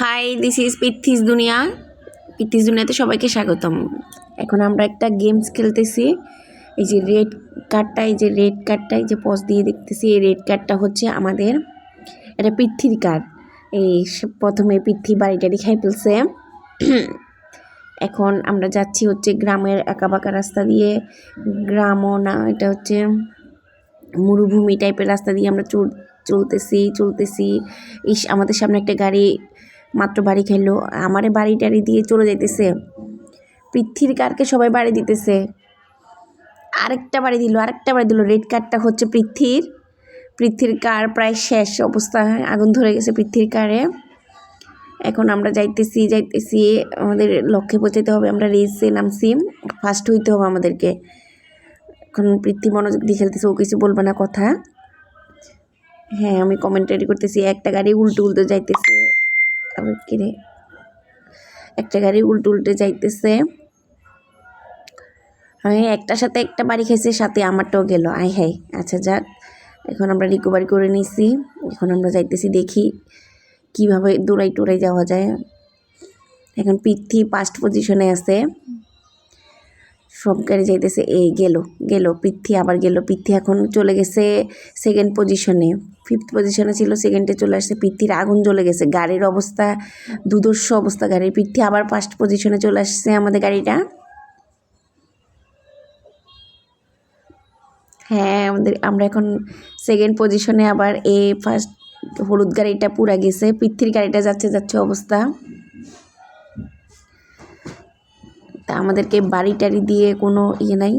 High, this is পিথিস দুনিয়া। পিথিস দুনিয়াতে সবাইকে স্বাগতম। এখন আমরা একটা গেমস খেলতেছি। এই যে রেড কার্ডটা, এই যে পজ দিয়ে দেখতেছি, এই রেড কার্ডটা হচ্ছে আমাদের, এটা পৃথ্বীর কার্ড। এই প্রথমে পৃথ্বী বাড়িটারি খাই ফেলছে। এখন আমরা যাচ্ছি হচ্ছে গ্রামের আঁকাবাঁকা রাস্তা দিয়ে। গ্রামও না, এটা হচ্ছে মরুভূমি টাইপের রাস্তা দিয়ে আমরা চলতেছি। আমাদের সামনে একটা গাড়ি মাত্র বাড়ি খেলো, আমারে বাড়ি টাড়ি দিয়ে চলে যাইতেছে। পৃথ্বীর কারকে সবাই বাড়ি দিতেছে, আরেকটা বাড়ি দিল। রেড কারটা হচ্ছে পৃথ্বীর কার প্রায় শেষ অবস্থা, আগুন ধরে গেছে পৃথ্বীর কারে। এখন আমরা যাইতেছি, আমাদের লক্ষ্যে পৌঁছাতে হবে। আমরা রেসে নামছি, ফার্স্ট হইতে হবে আমাদেরকে। এখন পৃথ্বী মনোযোগ দিয়ে খেলতেছে, ও কিছু বলবে না কথা। হ্যাঁ, আমি কমেন্টারি করতেছি। একটা গাড়ি উল্টো যাইতেছে, আবার কিরে, একটা গাড়ি উল্টে যাইতেছে। আমি একটার সাথে একটা বাড়ি খাইছে, সাথে আমারটাও গেল। হাই, আচ্ছা যাক, এখন আমরা রিকভারি করে নিছি। এখন আমরা যাইতেছি, দেখি কিভাবে দৌড়াই যাওয়া যায়। এখন পৃথ্বী ফার্স্ট পজিশনে আছে, সব গাড়ি যাইতেছে। গেল পৃথ্বী, আবার গেল পৃথ্বী। এখন চলে গেছে সেকেন্ড পজিশনে, ফিফথ পজিশনে ছিল, সেকেন্ডে চলে আসছে। পৃথ্বীর আগুন জ্বলে গেছে, গাড়ির অবস্থা দুর্ধর্ষ অবস্থা গাড়ির। পৃথ্বী আবার ফার্স্ট পজিশনে চলে আসছে আমাদের গাড়িটা। হ্যাঁ, আমরা এখন সেকেন্ড পজিশনে। আবার ফার্স্ট হলুদ গাড়িটা পুরা গেছে, পৃথ্বীর গাড়িটা যাচ্ছে অবস্থা। তা আমাদেরকে বাড়ি টাড়ি দিয়ে কোনো নাই,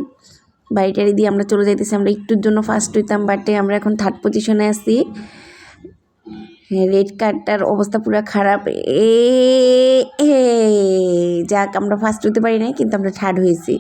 বাড়ি টাড়ি দিয়ে আমরা চলে যাইতেছি। আমরা একটুর জন্য ফার্স্ট হইতাম, বাট আমরা এখন থার্ড পজিশনে আছি। রেড কার্ডটার অবস্থা পুরো খারাপ। যাক, আমরা ফার্স্ট হইতে পারি নাই, কিন্তু আমরা থার্ড হয়েছি।